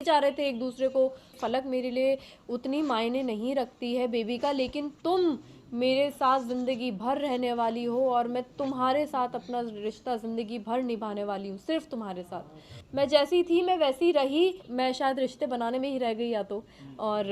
चाह रहे थे एक दूसरे को। फलक मेरे लिए उतनी मायने नहीं रखती है बेबी का, लेकिन तुम मेरे साथ ज़िंदगी भर रहने वाली हो और मैं तुम्हारे साथ अपना रिश्ता ज़िंदगी भर निभाने वाली हूँ, सिर्फ तुम्हारे साथ। मैं जैसी थी मैं वैसी रही, मैं शायद रिश्ते बनाने में ही रह गई या तो, और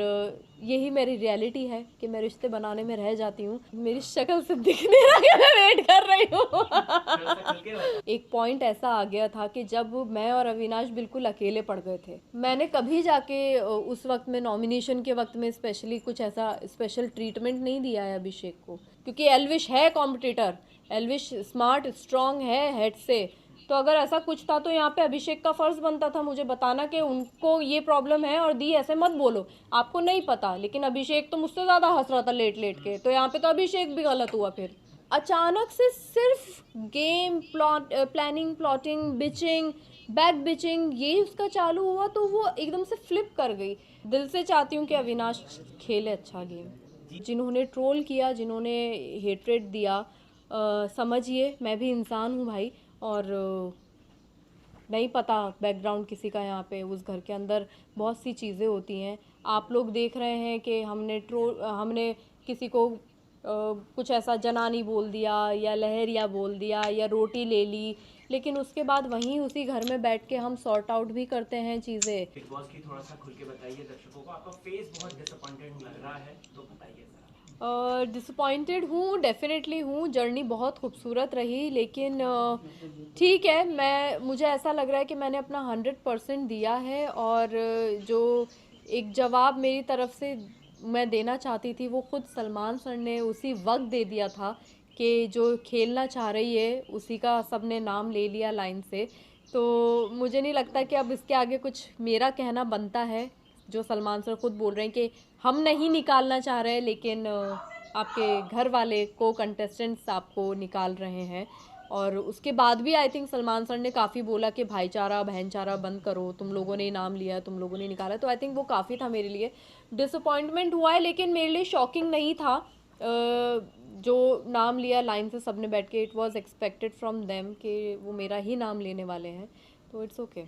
यही मेरी रियलिटी है कि मैं रिश्ते बनाने में रह जाती हूँ। मेरी शक्ल से दिख नहीं रहा कि मैं वेट कर रही हूँ। एक पॉइंट ऐसा आ गया था कि जब मैं और अविनाश बिल्कुल अकेले पड़ गए थे। मैंने कभी जाके उस वक्त में नॉमिनेशन के वक्त में स्पेशली कुछ ऐसा स्पेशल ट्रीटमेंट नहीं दिया है अभिषेक को, क्योंकि एल्विश है कॉम्पिटिटर, एल्विश स्मार्ट स्ट्रांग है हेड से। तो अगर ऐसा कुछ था तो यहाँ पे अभिषेक का फर्ज बनता था मुझे बताना कि उनको ये प्रॉब्लम है और दी ऐसे मत बोलो, आपको नहीं पता। लेकिन अभिषेक तो मुझसे ज़्यादा हंस रहा था लेट लेट के, तो यहाँ पे तो अभिषेक भी गलत हुआ। फिर अचानक से सिर्फ game planning, plotting, bitching, back bitching, ये उसका चालू हुआ तो वो एकदम से फ्लिप कर गई। दिल से चाहती हूँ कि अविनाश खेले अच्छा गेम। जिन्होंने ट्रोल किया, जिन्होंने हेट्रेड दिया, समझिए मैं भी इंसान हूँ भाई, और नहीं पता बैकग्राउंड किसी का। यहाँ पे उस घर के अंदर बहुत सी चीज़ें होती हैं। आप लोग देख रहे हैं कि हमने किसी को कुछ ऐसा जनानी बोल दिया या लहरिया बोल दिया या रोटी ले ली, लेकिन उसके बाद वहीं उसी घर में बैठ के हम सॉर्ट आउट भी करते हैं चीज़ें। बिग बॉस की थोड़ा सा खुल के बताइए दर्शकों को, आपका फेस बहुत डिसअपॉइंटेड लग रहा है, तो बताइए जरा। डिसअपॉइंटेड हूँ, डेफिनेटली हूँ। जर्नी बहुत खूबसूरत रही, लेकिन ठीक है, मुझे ऐसा लग रहा है कि मैंने अपना 100% दिया है, और जो एक जवाब मेरी तरफ से मैं देना चाहती थी वो खुद सलमान सर ने उसी वक्त दे दिया था कि जो खेलना चाह रही है उसी का सबने नाम ले लिया लाइन से। तो मुझे नहीं लगता कि अब इसके आगे कुछ मेरा कहना बनता है। जो सलमान सर खुद बोल रहे हैं कि हम नहीं निकालना चाह रहे, लेकिन आपके घर वाले को कंटेस्टेंट्स आपको निकाल रहे हैं। और उसके बाद भी आई थिंक सलमान सर ने काफ़ी बोला कि भाईचारा बहनचारा बंद करो, तुम लोगों ने नाम लिया, तुम लोगों ने निकाला। तो आई थिंक वो काफ़ी था मेरे लिए। डिसअपॉइंटमेंट हुआ है, लेकिन मेरे लिए शॉकिंग नहीं था। जो नाम लिया लाइन से सबने बैठ के, it was expected from them कि वो मेरा ही नाम लेने वाले हैं, तो इट्स ओके।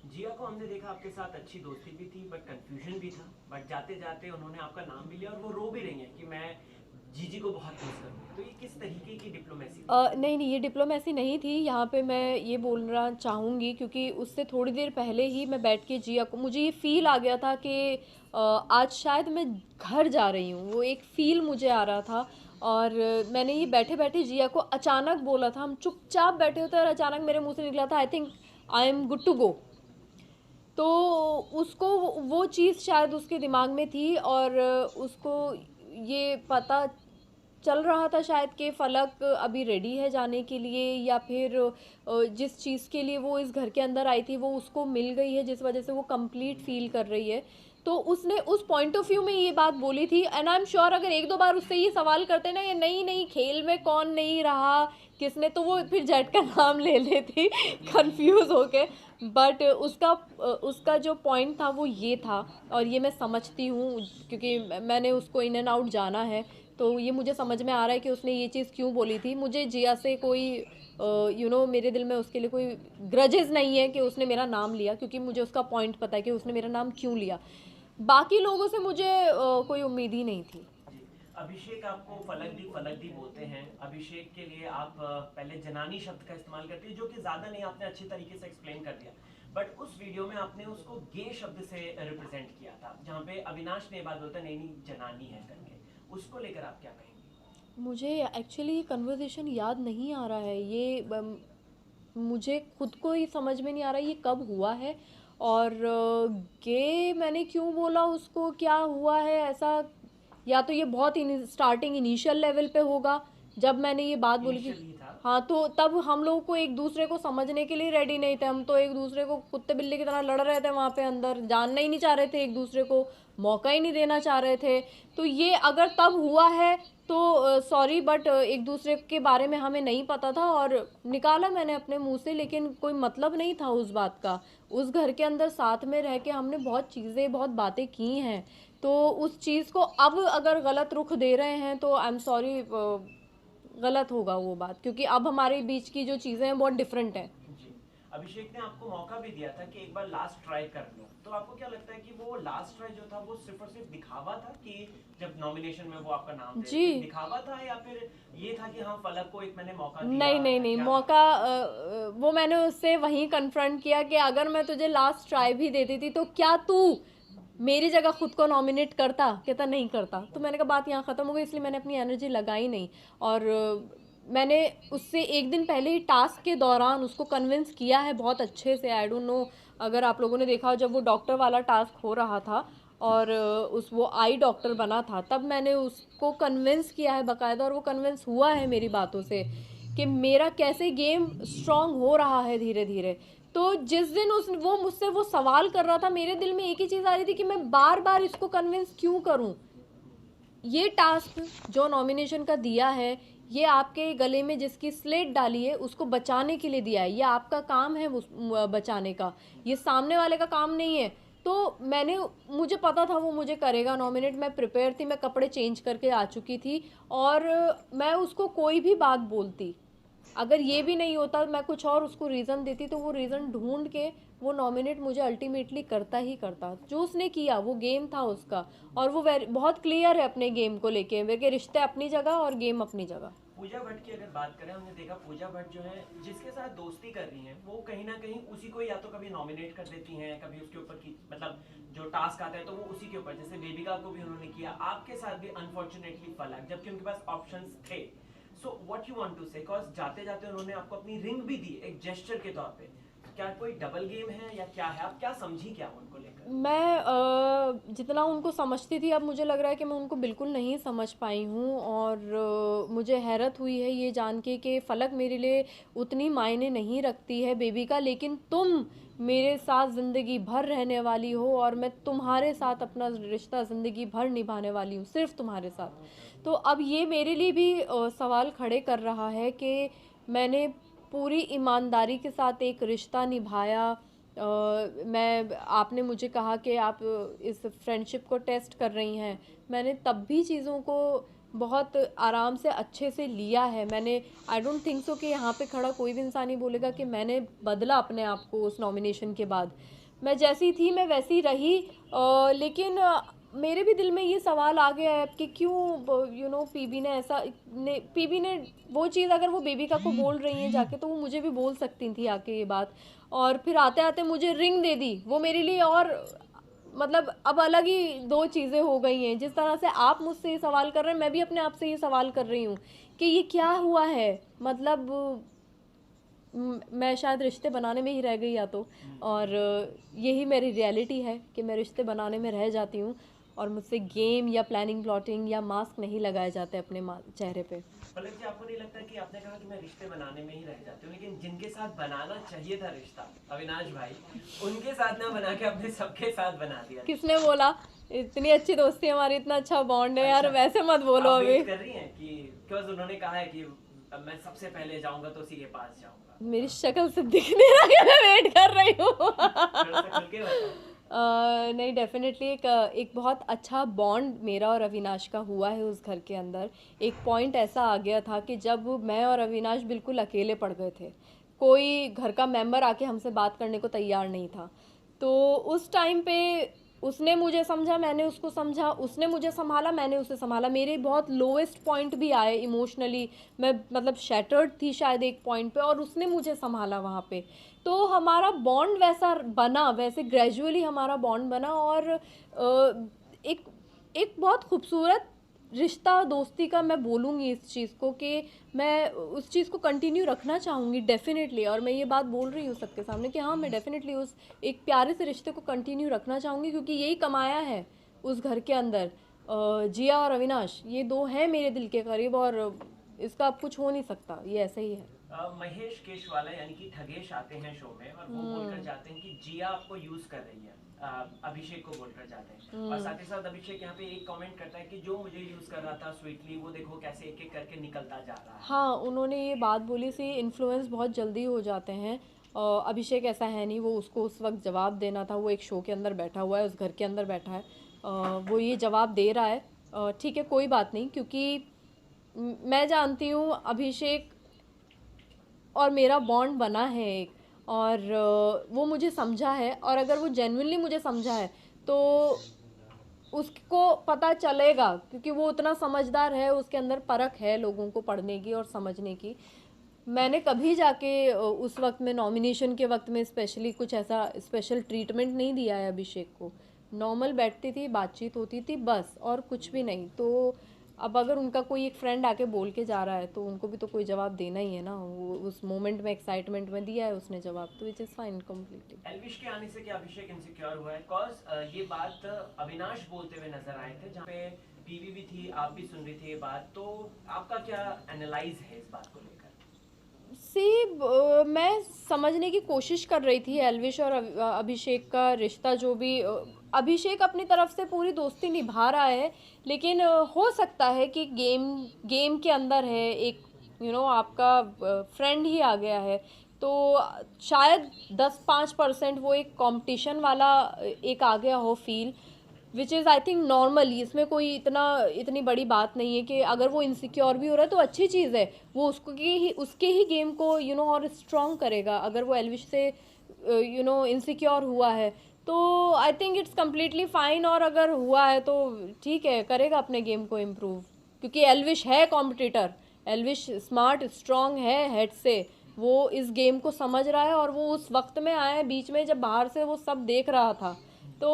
जिया को हमने देखा आपके साथ अच्छी दोस्ती भी थी बट कंफ्यूजन भी था, बट जाते जाते उन्होंने आपका नाम भी लिया और वो रो भी रही हैं कि मैं जीजी को बहुत मिस करूँगी। तो ये किस तरीके की डिप्लोमेसी थी? नहीं नहीं, ये डिप्लोमेसी नहीं थी। यहाँ पे मैं ये बोलना चाहूँगी क्योंकि उससे थोड़ी देर पहले ही मैं बैठ के जिया को, मुझे ये फील आ गया था कि आज शायद मैं घर जा रही हूँ, वो एक फील मुझे आ रहा था। और मैंने ये बैठे बैठे जिया को अचानक बोला था, हम चुपचाप बैठे होते और अचानक मेरे मुंह से निकला था I think I am good to go. तो उसको वो चीज़ शायद उसके दिमाग में थी, और उसको ये पता चल रहा था शायद कि फलक अभी रेडी है जाने के लिए, या फिर जिस चीज़ के लिए वो इस घर के अंदर आई थी वो उसको मिल गई है, जिस वजह से वो कंप्लीट फील कर रही है। तो उसने उस पॉइंट ऑफ व्यू में ये बात बोली थी, एंड आई एम श्योर अगर एक दो बार उससे ये सवाल करते ना, ये नहीं नहीं खेल में कौन नहीं रहा, किसने, तो वो फिर जेट का नाम ले लेती कंफ्यूज होके। बट उसका जो पॉइंट था वो ये था, और ये मैं समझती हूँ क्योंकि मैंने उसको इन एंड आउट जाना है। तो ये मुझे समझ में आ रहा है कि उसने ये चीज़ क्यों बोली थी। मुझे जिया से कोई मेरे दिल में उसके लिए कोई ग्रजेस नहीं है कि उसने मेरा नाम लिया, क्योंकि मुझे उसका पॉइंट पता है कि उसने मेरा नाम क्यों लिया। बाकी लोगों से मुझे कोई उम्मीद ही नहीं थी। जी, अभिषेक आपको फलक दी बोलते हैं। अभिषेक के लिए आप पहले जनानी शब्द का इस्तेमाल करती है, जो कि ज्यादा नहीं, आपने अच्छे तरीके से एक्सप्लेन कर दिया। बट उस वीडियो में आपने उसको गे शब्द से रिप्रेजेंट किया था, जहाँ पे अविनाश ने बात बोलता नहीं नहीं जनानी है करके, उसको लेकर आप क्या कहेंगे? मुझे एक्चुअली कन्वर्सेशन याद नहीं आ रहा है। मुझे खुद को ही समझ में नहीं आ रहा ये कब हुआ है, और गे मैंने क्यों बोला उसको, क्या हुआ है ऐसा। या तो ये बहुत स्टार्टिंग इनिशियल लेवल पे होगा जब मैंने ये बात बोली थी। इनिशियल ही था। हाँ, तो तब हम लोग को एक दूसरे को समझने के लिए रेडी नहीं थे, हम तो एक दूसरे को कुत्ते बिल्ली की तरह लड़ रहे थे वहाँ पे अंदर, जानना ही नहीं चाह रहे थे एक दूसरे को, मौका ही नहीं देना चाह रहे थे। तो ये अगर तब हुआ है तो सॉरी, बट एक दूसरे के बारे में हमें नहीं पता था और निकाला मैंने अपने मुंह से, लेकिन कोई मतलब नहीं था उस बात का। उस घर के अंदर साथ में रह के हमने बहुत चीज़ें, बहुत बातें की हैं, तो उस चीज़ को अब अगर गलत रुख दे रहे हैं तो आई एम सॉरी, गलत होगा वो बात, क्योंकि अब हमारे बीच की जो चीज़ें हैं बहुत डिफरेंट हैं। जी, अभिषेक ने आपको मौका भी दिया था कि एक बार लास्ट ट्राई कर लो, तो आपको क्या लगता है कि वो लास्ट ट्राई जो था वो सिर्फ और सिर्फ दिखावा था कि जब नॉमिनेशन में वो आपका नाम दे जी। रहे थे, दिखावा था, या फिर ये था कि हाँ फलक को एक मैंने मौका दिया? नहीं नहीं नहीं, क्या? मौका वो मैंने उससे वहीं कन्फ्रंट किया कि अगर मैं तुझे लास्ट ट्राई भी देती थी तो क्या तू मेरी जगह खुद को नॉमिनेट करता? कहता नहीं करता। तो मैंने कहा बात यहाँ ख़त्म हो गई, इसलिए मैंने अपनी एनर्जी लगाई नहीं। और मैंने उससे एक दिन पहले ही टास्क के दौरान उसको कन्विंस किया है बहुत अच्छे से। आई डोंट नो अगर आप लोगों ने देखा हो, जब वो डॉक्टर वाला टास्क हो रहा था और वो आई डॉक्टर बना था, तब मैंने उसको कन्विंस किया है बाकायदा, और वो कन्विंस हुआ है मेरी बातों से कि मेरा कैसे गेम स्ट्रांग हो रहा है धीरे धीरे। तो जिस दिन वो मुझसे वो सवाल कर रहा था, मेरे दिल में एक ही चीज़ आ रही थी कि मैं बार बार इसको कन्विंस क्यों करूं। ये टास्क जो नॉमिनेशन का दिया है, ये आपके गले में जिसकी स्लेट डाली है उसको बचाने के लिए दिया है। ये आपका काम है वो बचाने का, ये सामने वाले का काम नहीं है। तो मुझे पता था वो मुझे करेगा नॉमिनेट, मैं प्रिपेयर थी, मैं कपड़े चेंज करके आ चुकी थी। और मैं उसको कोई भी बात बोलती, अगर ये भी नहीं होता, मैं कुछ और उसको रीज़न देती, तो वो रीज़न ढूंढ के वो नॉमिनेट मुझे अल्टीमेटली करता ही करता। जो उसने किया वो गेम था उसका, और वो बहुत क्लियर है अपने गेम को लेके, मेरे रिश्ते अपनी जगह और गेम अपनी जगह। पूजा भट्ट की अगर बात करें, हमने देखा पूजा भट्ट जो है जिसके साथ दोस्ती कर रही हैं वो कहीं ना कहीं उसी को या तो कभी नॉमिनेट कर देती हैं, कभी उसके ऊपर की मतलब जो टास्क आता है तो वो उसी के ऊपर, जैसे बेबिका को भी उन्होंने किया, आपके साथ भी अनफॉर्चुनेटली फलक, जबकि उनके पास ऑप्शंस थे। So what you want to say, because जाते जाते उन्होंने आपको अपनी रिंग भी दी एक जेस्चर के तौर पे, क्या कोई डबल गेम है या क्या है? आप क्या समझी क्या उनको लेकर? मैं जितना उनको समझती थी, अब मुझे लग रहा है कि मैं उनको बिल्कुल नहीं समझ पाई हूँ। और मुझे हैरत हुई है ये जान के कि फलक मेरे लिए उतनी मायने नहीं रखती है बेबिका, लेकिन तुम मेरे साथ ज़िंदगी भर रहने वाली हो और मैं तुम्हारे साथ अपना रिश्ता ज़िंदगी भर निभाने वाली हूँ, सिर्फ तुम्हारे साथ। तो अब ये मेरे लिए भी सवाल खड़े कर रहा है कि मैंने पूरी ईमानदारी के साथ एक रिश्ता निभाया। आपने मुझे कहा कि आप इस फ्रेंडशिप को टेस्ट कर रही हैं, मैंने तब भी चीज़ों को बहुत आराम से अच्छे से लिया है। मैंने आई डोंट थिंक सो कि यहाँ पे खड़ा कोई भी इंसान ही बोलेगा कि मैंने बदला अपने आप को उस नॉमिनेशन के बाद। मैं जैसी थी मैं वैसी रही। लेकिन मेरे भी दिल में ये सवाल आ गया है कि क्यों पीबी ने पीबी ने वो चीज़, अगर वो बेबिका को बोल रही हैं जाके, तो वो मुझे भी बोल सकती थी आके ये बात। और फिर आते आते मुझे रिंग दे दी वो मेरे लिए, और मतलब अब अलग ही दो चीज़ें हो गई हैं। जिस तरह से आप मुझसे ये सवाल कर रहे हैं, मैं भी अपने आप से ये सवाल कर रही हूँ कि ये क्या हुआ है। मतलब मैं शायद रिश्ते बनाने में ही रह गई या तो, और यही मेरी रियलिटी है कि मैं रिश्ते बनाने में रह जाती हूँ और मुझसे गेम या प्लानिंग प्लॉटिंग या मास्क नहीं लगाए जाते अपने चेहरे पे। पलक जी, आपको नहीं लगता कि आपने कहा कि मैं रिश्ते बनाने में ही रह जाती हूँ, लेकिन जिनके साथ बनाना चाहिए था रिश्ता, अविनाश भाई, उनके साथ ना बना के अपने सबके साथ बना दिया? किसने बोला? इतनी अच्छी दोस्ती हमारी, इतना अच्छा बॉन्ड है यार, वैसे मत बोलो। आप अभी वेट कर रही हैं कि बिकॉज़ उन्होंने कहा है कि अब मैं सबसे पहले जाऊंगा तो उसी के पास जाऊंगा। मेरी शक्ल से दिख नहीं रहा कि मैं वेट कर रही हूँ। थोड़ा सा खुल के बताओ। नहीं, डेफिनेटली एक बहुत अच्छा बॉन्ड मेरा और अविनाश का हुआ है उस घर के अंदर। एक पॉइंट ऐसा आ गया था कि जब मैं और अविनाश बिल्कुल अकेले पड़ गए थे, कोई घर का मेंबर आके हमसे बात करने को तैयार नहीं था। तो उस टाइम पे उसने मुझे समझा, मैंने उसको समझा, उसने मुझे संभाला, मैंने उसे संभाला। मेरे बहुत लोएस्ट पॉइंट भी आए इमोशनली, मैं मतलब शैटर्ड थी शायद एक पॉइंट पे, और उसने मुझे संभाला वहाँ पे। तो हमारा बॉन्ड वैसा बना, वैसे ग्रेजुअली हमारा बॉन्ड बना, और एक एक बहुत खूबसूरत रिश्ता दोस्ती का मैं बोलूँगी इस चीज़ को, कि मैं उस चीज़ को कंटिन्यू रखना चाहूँगी डेफिनेटली। और मैं ये बात बोल रही हूँ सबके सामने कि हाँ, मैं डेफिनेटली उस एक प्यारे से रिश्ते को कंटिन्यू रखना चाहूँगी, क्योंकि यही कमाया है उस घर के अंदर। जिया और अविनाश ये दो हैं मेरे दिल के करीब, और इसका अब कुछ हो नहीं सकता, ये ऐसे ही है। महेश केशवाला यानी कि ठगेश आते हैं शो में और वो बोलकर जाते हैं कि जिया आपको यूज कर रही है, अभिषेक को बोलकर जाते हैं। और साथ ही साथ अभिषेक यहाँ पे एक कमेंट करता है कि जो मुझे यूज कर रहा था स्वीटली, वो देखो कैसे एक एक करके निकलता जा रहा है। हाँ, उन्होंने ये बात बोली सी, इन्फ्लुएंस बहुत जल्दी हो जाते हैं। अभिषेक ऐसा है नहीं, वो उसको उस वक्त जवाब देना था, वो एक शो के अंदर बैठा हुआ है, उस घर के अंदर बैठा है, वो ये जवाब दे रहा है। ठीक है, कोई बात नहीं, क्योंकि मैं जानती हूँ अभिषेक और मेरा बॉन्ड बना है एक, और वो मुझे समझा है, और अगर वो जेन्युइनली मुझे समझा है तो उसको पता चलेगा, क्योंकि वो उतना समझदार है, उसके अंदर परख है लोगों को पढ़ने की और समझने की। मैंने कभी जाके उस वक्त में, नॉमिनेशन के वक्त में स्पेशली कुछ ऐसा स्पेशल ट्रीटमेंट नहीं दिया है अभिषेक को। नॉर्मल बैठती थी, बातचीत होती थी, बस, और कुछ भी नहीं। तो अब अगर उनका कोई एक फ्रेंड आके बोल के जा रहा है तो उनको भी तो कोई जवाब देना ही है ना। वो उस मोमेंट में, एक्साइटमेंट में दिया है उसने जवाब, तो which is fine completely. Elvish के आने से क्या अभिषेक इनसिक्योर हुआ है? कॉज ये बात अविनाश बोलते हुए नजर आए थे, जहाँ पे पीवी भी थी, आप भी सुन रही थी ये बात, तो आपका क्या एनालाइज है इस बात को लेकर? मैं समझने की कोशिश कर रही थी एल्विश और अभिषेक का रिश्ता, जो भी अभिषेक अपनी तरफ से पूरी दोस्ती निभा रहा है, लेकिन हो सकता है कि गेम के अंदर है एक, आपका फ्रेंड ही आ गया है, तो शायद 10-5% वो एक कंपटीशन वाला एक आ गया हो feel, which is I think normal. इसमें कोई इतनी बड़ी बात नहीं है कि अगर वो इनसिक्योर भी हो रहा है तो अच्छी चीज़ है, वो उसके ही गेम को और स्ट्रॉन्ग करेगा। अगर वो एल्विश से इनसिक्योर हुआ है तो I think it's completely fine, और अगर हुआ है तो ठीक है, करेगा अपने गेम को इम्प्रूव, क्योंकि एल्विश है कॉम्पिटिटर। एल्विश स्मार्ट स्ट्रॉन्ग है हेड से, वो इस गेम को समझ रहा है, और वो उस वक्त में आया है बीच में जब बाहर से वो सब देख रहा था। तो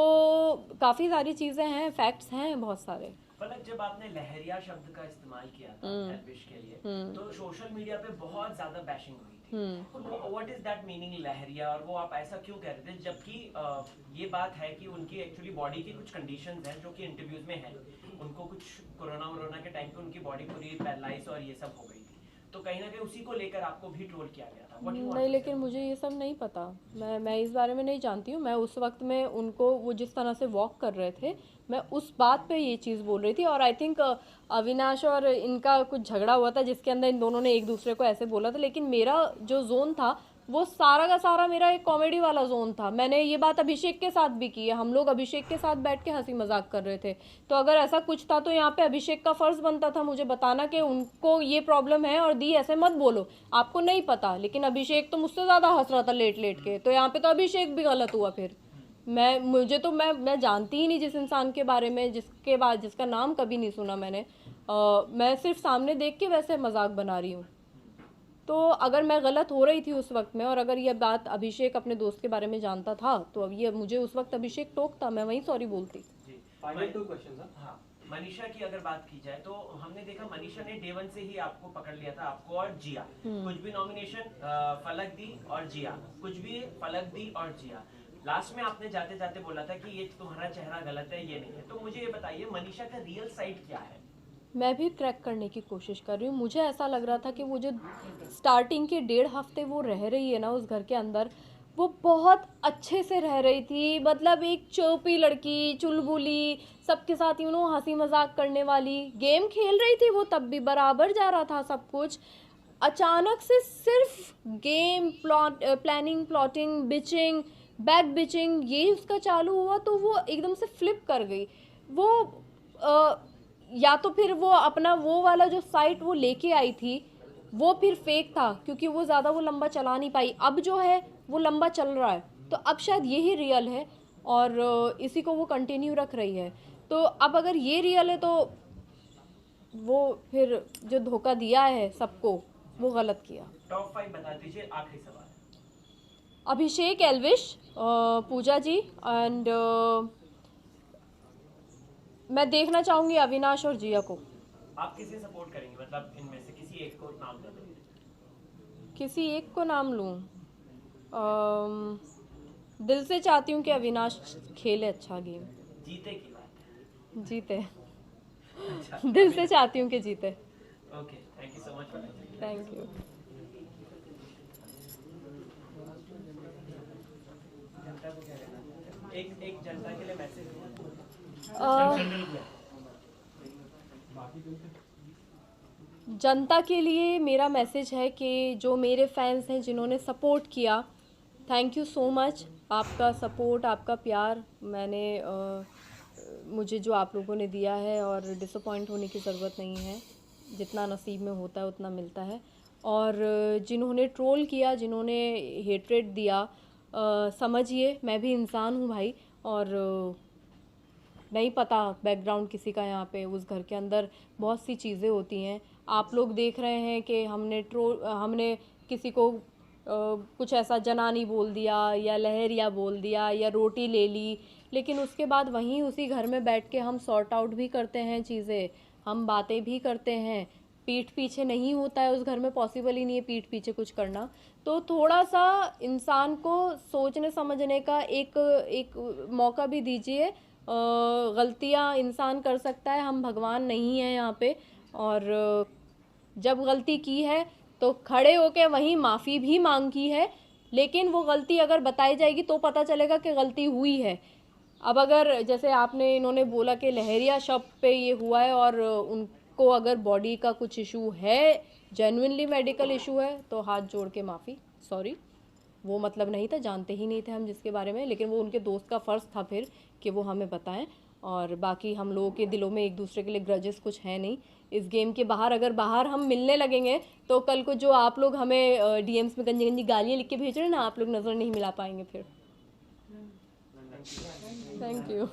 काफ़ी सारी चीज़ें हैं, फैक्ट्स हैं बहुत सारे। फलक, जब आपने लहरिया शब्द का इस्तेमाल किया था एल्विश के लिए, तो सोशल मीडिया पे बहुत ज्यादा बैशिंग हुई थी। व्हाट इज दैट मीनिंग लहरिया, और वो आप ऐसा क्यों कह रहे थे, जबकि ये बात है कि उनकी एक्चुअली बॉडी की कुछ कंडीशंस हैं जो कि इंटरव्यूज में है, उनको कुछ कोरोना के टाइम पे उनकी बॉडी पूरी पैरालाइज और ये सब हो गई थी, तो कहीं ना कहीं उसी को लेकर आपको भी ट्रोल किया गया था। What do you want नहीं, to लेकिन say? मुझे ये सब नहीं पता, मैं इस बारे में नहीं जानती हूँ। मैं उस वक्त में उनको, वो जिस तरह से वॉक कर रहे थे, मैं उस बात पे ये चीज़ बोल रही थी। और आई थिंक अविनाश और इनका कुछ झगड़ा हुआ था जिसके अंदर इन दोनों ने एक दूसरे को ऐसे बोला था, लेकिन मेरा जो जोन था वो सारा का सारा मेरा एक कॉमेडी वाला जोन था। मैंने ये बात अभिषेक के साथ भी की है, हम लोग अभिषेक के साथ बैठ के हंसी मजाक कर रहे थे। तो अगर ऐसा कुछ था तो यहाँ पे अभिषेक का फर्ज बनता था मुझे बताना कि उनको ये प्रॉब्लम है, और दी ऐसे मत बोलो, आपको नहीं पता। लेकिन अभिषेक तो मुझसे ज़्यादा हंस रहा था लेट लेट के, तो यहाँ पे तो अभिषेक भी गलत हुआ फिर। मैं जानती ही नहीं जिस इंसान के बारे में, जिसका नाम कभी नहीं सुना मैंने, मैं सिर्फ सामने देख के वैसे मजाक बना रही हूँ। तो अगर मैं गलत हो रही थी उस वक्त में, और अगर ये बात अभिषेक अपने दोस्त के बारे में जानता था, तो अब ये मुझे उस वक्त अभिषेक टोकता, मैं वहीं सॉरी बोलती। जी, फाइनल 2 क्वेश्चंस। हाँ, मनीषा की अगर बात की जाए तो हमने देखा मनीषा ने डे 1 से ही आपको पकड़ लिया था, आपको और जिया। कुछ भी नॉमिनेशन फलक दी और जिया, कुछ भी फलक दी और जिया। लास्ट में आपने जाते जाते बोला था कि ये तुम्हारा चेहरा गलत है, ये नहीं है। तो मुझे ये बताइए, मनीषा का रियल साइड क्या है? मैं भी क्रैक करने की कोशिश कर रही हूँ। मुझे ऐसा लग रहा था कि वो जो स्टार्टिंग के 1.5 हफ्ते वो रह रही है ना उस घर के अंदर, वो बहुत अच्छे से रह रही थी। मतलब एक चौपी लड़की, चुलबुली, सबके साथ हंसी मजाक करने वाली, गेम खेल रही थी वो, तब भी बराबर जा रहा था सब कुछ। अचानक से सिर्फ game, planning, plotting, bitching, back bitching, ये उसका चालू हुआ, तो वो एकदम से फ्लिप कर गई। वो या तो फिर वो अपना वो वाला जो साइट वो लेके आई थी वो फिर फेक था, क्योंकि वो ज़्यादा वो लंबा चला नहीं पाई। अब जो है वो लंबा चल रहा है, तो अब शायद यही रियल है, और इसी को वो कंटिन्यू रख रही है। तो अब अगर ये रियल है तो वो फिर जो धोखा दिया है सबको, वो गलत किया। टॉप 5 बता दीजिए, आखिरी सवाल। अभिषेक, एल्विश, पूजा जी, एंड मैं देखना चाहूँगी अविनाश और जिया को। आप किसे सपोर्ट करेंगे, मतलब इनमें से किसी एक को नाम दे दें? किसी एक को नाम लूँ? दिल से चाहती हूँ कि अविनाश खेले अच्छा गेम। जीते की बात है। जीते। अच्छा, दिल से चाहती हूँ कि जीते। Okay, thank you so much. Thank you. एक जनता के लिए मैसेज। जनता के लिए मेरा मैसेज है कि जो मेरे फैंस हैं जिन्होंने सपोर्ट किया, थैंक यू सो मच। आपका सपोर्ट, आपका प्यार मुझे जो आप लोगों ने दिया है, और डिसअपॉइंट होने की ज़रूरत नहीं है। जितना नसीब में होता है उतना मिलता है, और जिन्होंने ट्रोल किया, जिन्होंने हेट्रेड दिया, समझिए मैं भी इंसान हूँ भाई, और नहीं पता बैकग्राउंड किसी का यहाँ पे उस घर के अंदर बहुत सी चीज़ें होती हैं। आप लोग देख रहे हैं कि हमने किसी को कुछ ऐसा जनानी बोल दिया या लहरिया बोल दिया या रोटी ले ली, लेकिन उसके बाद वहीं उसी घर में बैठ के हम सॉर्ट आउट भी करते हैं चीज़ें, हम बातें भी करते हैं। पीठ पीछे नहीं होता है उस घर में, पॉसिबल ही नहीं है पीठ पीछे कुछ करना। तो थोड़ा सा इंसान को सोचने समझने का एक मौका भी दीजिए। गलतियां इंसान कर सकता है, हम भगवान नहीं हैं यहाँ पे। और जब गलती की है तो खड़े होके वहीं माफ़ी भी मांगी है, लेकिन वो गलती अगर बताई जाएगी तो पता चलेगा कि गलती हुई है। अब अगर जैसे इन्होंने बोला कि लहरिया शब्द पे ये हुआ है और उनको अगर बॉडी का कुछ इशू है, जेन्युइनली मेडिकल इशू है, तो हाथ जोड़ के माफ़ी, सॉरी, वो मतलब नहीं था, जानते ही नहीं थे हम जिसके बारे में, लेकिन वो उनके दोस्त का फ़र्ज़ था फिर कि वो हमें बताएं। और बाकी हम लोगों के दिलों में एक दूसरे के लिए ग्रजेस कुछ है नहीं। इस गेम के बाहर अगर बाहर हम मिलने लगेंगे तो कल को जो आप लोग हमें डीएम्स में गंजी गंजी गालियाँ लिख के भेज रहे हैं ना, आप लोग नज़र नहीं मिला पाएंगे फिर। Thank you.